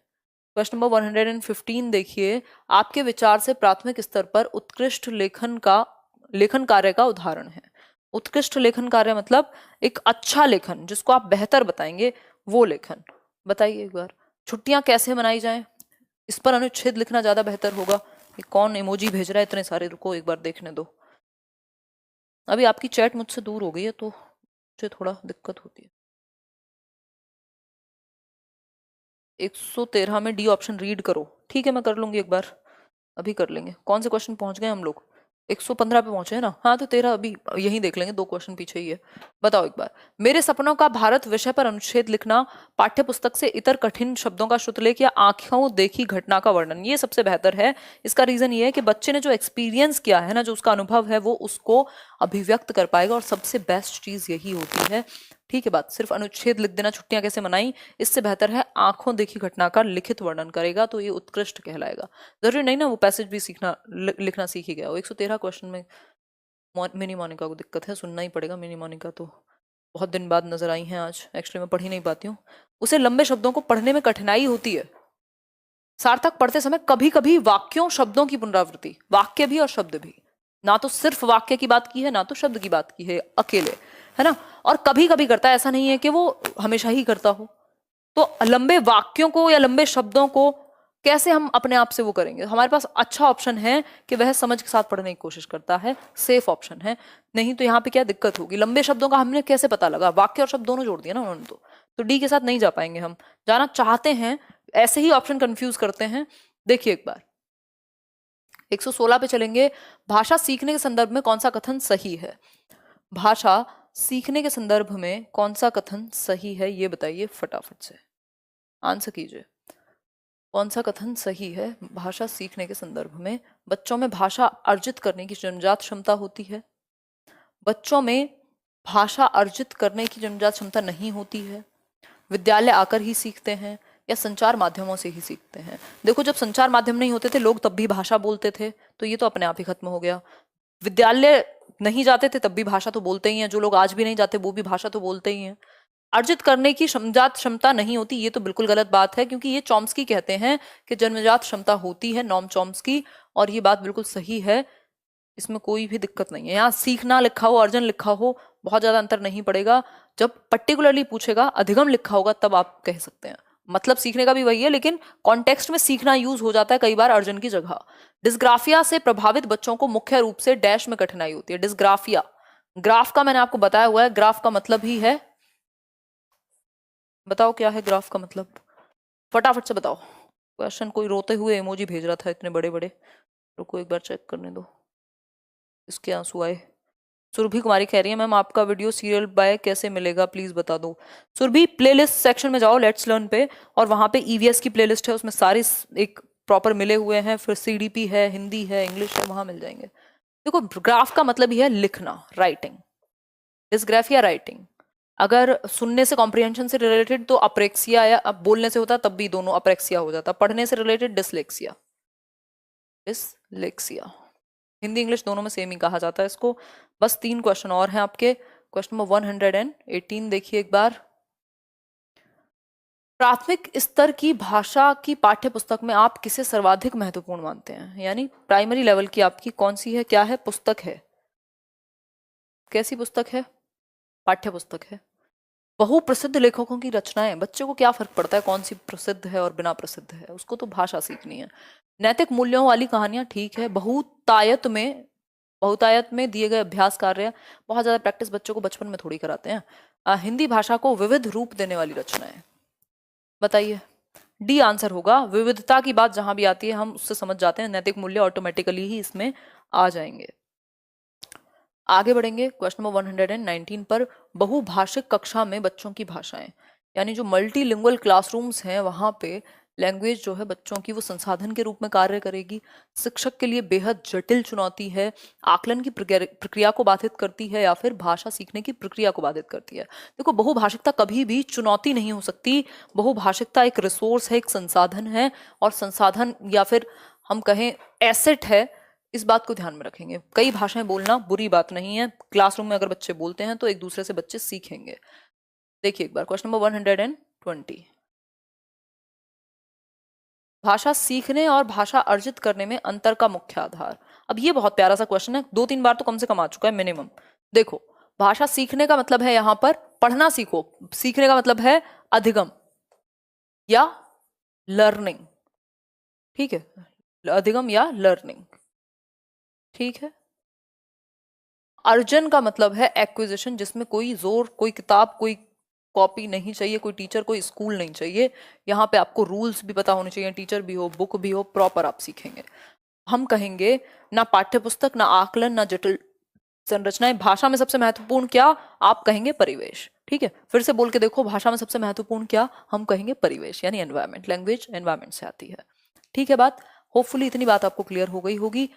क्वेश्चन नंबर 115 देखिए, आपके विचार से प्राथमिक स्तर पर उत्कृष्ट लेखन कार्य का उदाहरण है। उत्कृष्ट लेखन कार्य मतलब एक अच्छा लेखन, जिसको आप बेहतर बताएंगे, वो लेखन बताइए एक बार। छुट्टियां कैसे मनाई जाएं, इस पर अनुच्छेद लिखना ज्यादा बेहतर होगा। ये कौन इमोजी भेज रहा है इतने सारे, रुको एक बार देखने दो। अभी आपकी चैट मुझसे दूर हो गई है तो मुझे थोड़ा दिक्कत होती है। 113 में डी ऑप्शन रीड करो। ठीक है, मैं कर लूंगी एक बार, अभी कर लेंगे। कौन से क्वेश्चन पहुंच गए हम लोग? 115 पे पहुंचे हैं ना? हाँ, तो 13 अभी यहीं देख लेंगे, 2 क्वेश्चन पीछे ही है। बताओ एक बार। मेरे सपनों का भारत विषय पर अनुच्छेद लिखना, पाठ्य पुस्तक से इतर कठिन शब्दों का श्रुतलेख या आंखों देखी घटना का वर्णन, ये सबसे बेहतर है। इसका रीजन ये है कि बच्चे ने जो एक्सपीरियंस किया है ना, जो उसका अनुभव है, वो उसको अभिव्यक्त कर पाएगा, और सबसे बेस्ट चीज यही होती है। ठीक है बात, सिर्फ अनुच्छेद लिख देना छुट्टियां कैसे मनाई, इससे बेहतर है आंखों देखी घटना का लिखित वर्णन करेगा, तो ये उत्कृष्ट कहलाएगा। जरूरी नहीं ना वो पैसेज भी सीखना लिखना सीख ही गया हो। 113 क्वेश्चन में मिनी मोनिका को दिक्कत है, सुनना ही पड़ेगा। मिनी मोनिका तो बहुत दिन बाद नजर आई हैं आज, एक्चुअली मैं पढ़ ही नहीं पाती हूँ। उसे लंबे शब्दों को पढ़ने में कठिनाई होती है। सार्थक पढ़ते समय कभी कभी वाक्यों शब्दों की पुनरावृत्ति, वाक्य भी और शब्द भी, ना तो सिर्फ वाक्य की बात की है, ना तो शब्द की बात की है अकेले, है ना। और कभी कभी करता है, ऐसा नहीं है कि वो हमेशा ही करता हो। तो लंबे वाक्यों को या लंबे शब्दों को कैसे हम अपने आप से वो करेंगे? हमारे पास अच्छा ऑप्शन है कि वह समझ के साथ पढ़ने की कोशिश करता है, सेफ ऑप्शन है। नहीं तो यहाँ पे क्या दिक्कत होगी? लंबे शब्दों का हमने कैसे पता लगा? वाक्य और शब्द दोनों जोड़ दिया ना उन्होंने, तो डी के साथ नहीं जा पाएंगे हम। जाना चाहते हैं, ऐसे ही ऑप्शन कंफ्यूज करते हैं। देखिए एक बार 116 पे चलेंगे। भाषा सीखने के संदर्भ में कौन सा कथन सही है? भाषा सीखने के संदर्भ में कौन सा कथन सही है, ये बताइए फटाफट से, आंसर कीजिए। कौन सा कथन सही है भाषा सीखने के संदर्भ में? बच्चों में भाषा अर्जित करने की जन्मजात क्षमता होती है, बच्चों में भाषा अर्जित करने की जन्मजात क्षमता नहीं होती है, विद्यालय आकर ही सीखते हैं, या संचार माध्यमों से ही सीखते हैं। देखो, जब संचार माध्यम नहीं होते थे लोग तब भी भाषा बोलते थे, तो ये तो अपने आप ही खत्म हो गया। विद्यालय नहीं जाते थे तब भी भाषा तो बोलते ही हैं, जो लोग आज भी नहीं जाते वो भी भाषा तो बोलते ही हैं। अर्जित करने की जन्मजात क्षमता नहीं होती, ये तो बिल्कुल गलत बात है, क्योंकि ये चॉम्स्की कहते हैं कि जन्मजात क्षमता होती है, नॉम चॉम्स्की, और ये बात बिल्कुल सही है, इसमें कोई भी दिक्कत नहीं है। यहाँ सीखना लिखा हो, अर्जन लिखा हो, बहुत ज्यादा अंतर नहीं पड़ेगा। जब पर्टिकुलरली पूछेगा, अधिगम लिखा होगा, तब आप कह सकते हैं। मतलब सीखने का भी वही है, लेकिन कॉन्टेक्स्ट में सीखना यूज हो जाता है कई बार अर्जन की जगह। डिस्ग्राफिया से प्रभावित बच्चों को मुख्य रूप से डैश में कठिनाई होती है। डिस्ग्राफिया, ग्राफ का मैंने आपको बताया हुआ है, ग्राफ का मतलब ही है, बताओ क्या है ग्राफ का मतलब, फटाफट से बताओ। क्वेश्चन कोई रोते हुए इमोजी भेज रहा था इतने बड़े बड़े, रुको एक बार चेक करने दो। इसके आंसू आए। सुरभि कुमारी कह रही है, मैम आपका वीडियो सीरियल बाय कैसे मिलेगा, प्लीज बता दो। सुरभि, प्लेलिस्ट सेक्शन में जाओ, लेट्स लर्न पे, और वहां पे ईवीएस की प्लेलिस्ट है, उसमें सारी एक प्रॉपर मिले हुए हैं, फिर सीडीपी है, हिंदी है, इंग्लिश है, वहां मिल जाएंगे। देखो, ग्राफ का मतलब ही है लिखना, राइटिंग। Dysgraphia writing. अगर सुनने से कॉम्प्रिहेंशन से रिलेटेड तो अप्रेक्सिया, या अब बोलने से होता तब भी दोनों अप्रेक्सिया हो जाता। पढ़ने से related dyslexia, dyslexia. Hindi English दोनों में सेम ही कहा जाता है इसको। बस 3 क्वेश्चन और हैं आपके। क्वेश्चन नंबर 118 देखिए एक बार। प्राथमिक स्तर की भाषा की पाठ्य पुस्तक में आप किसे सर्वाधिक महत्वपूर्ण मानते हैं? यानी प्राइमरी लेवल की आपकी कौन सी है, क्या है, पुस्तक है? कैसी पुस्तक है? पाठ्य पुस्तक है। बहुप्रसिद्ध लेखकों की रचनाएं, बच्चे को क्या फर्क पड़ता है कौन सी प्रसिद्ध है और बिना प्रसिद्ध है, उसको तो भाषा सीखनी है। नैतिक मूल्यों वाली कहानियां, ठीक है। बहुतायत में दिए गए अभ्यास कार्य, बहुत ज्यादा प्रैक्टिस बच्चों को बचपन में थोड़ी कराते हैं। हिंदी भाषा को विविध रूप देने वाली रचनाएं, बताइए। डी आंसर होगा। विविधता की बात जहां भी आती है हम उससे समझ जाते हैं, नैतिक मूल्य ऑटोमेटिकली ही इसमें आ जाएंगे। आगे बढ़ेंगे क्वेश्चन नंबर 119 पर। बहुभाषिक कक्षा में बच्चों की भाषाएं, यानी जो मल्टीलिंगुअल क्लासरूम्स हैं वहां पे लैंग्वेज जो है बच्चों की वो संसाधन के रूप में कार्य करेगी, शिक्षक के लिए बेहद जटिल चुनौती है, आकलन की प्रक्रिया को बाधित करती है या फिर भाषा सीखने की प्रक्रिया को बाधित करती है। देखो, बहुभाषिकता कभी भी चुनौती नहीं हो सकती। बहुभाषिकता एक रिसोर्स है, एक संसाधन है, और संसाधन या फिर हम कहें एसेट है। इस बात को ध्यान में रखेंगे। कई भाषाएं बोलना बुरी बात नहीं है। क्लासरूम में अगर बच्चे बोलते हैं तो एक दूसरे से बच्चे सीखेंगे। देखिए एक बार क्वेश्चन नंबर 120, भाषा सीखने और भाषा अर्जित करने में अंतर का मुख्य आधार। अब ये बहुत प्यारा सा क्वेश्चन है, 2-3 बार तो कम से कम आ चुका है मिनिमम। देखो, भाषा सीखने का मतलब है यहां पर पढ़ना सीखो, सीखने का मतलब है अधिगम या लर्निंग, ठीक है, अधिगम या लर्निंग, ठीक है। अर्जन का मतलब है एक्विजिशन, जिसमें कोई जोर, कोई किताब, कोई कॉपी नहीं चाहिए, कोई टीचर, कोई स्कूल नहीं चाहिए। यहाँ पे आपको रूल्स भी पता होने चाहिए, टीचर भी हो, बुक भी हो, प्रॉपर आप सीखेंगे। हम कहेंगे ना पाठ्यपुस्तक, ना आकलन, ना जटिल संरचनाएं। भाषा में सबसे महत्वपूर्ण क्या? आप कहेंगे परिवेश, ठीक है। फिर से बोल के देखो, भाषा में सबसे महत्वपूर्ण क्या? हम कहेंगे परिवेश, यानी एनवायरमेंट। लैंग्वेज एनवायरमेंट से आती है, ठीक है बात। होपफुली इतनी बात आपको क्लियर हो गई होगी।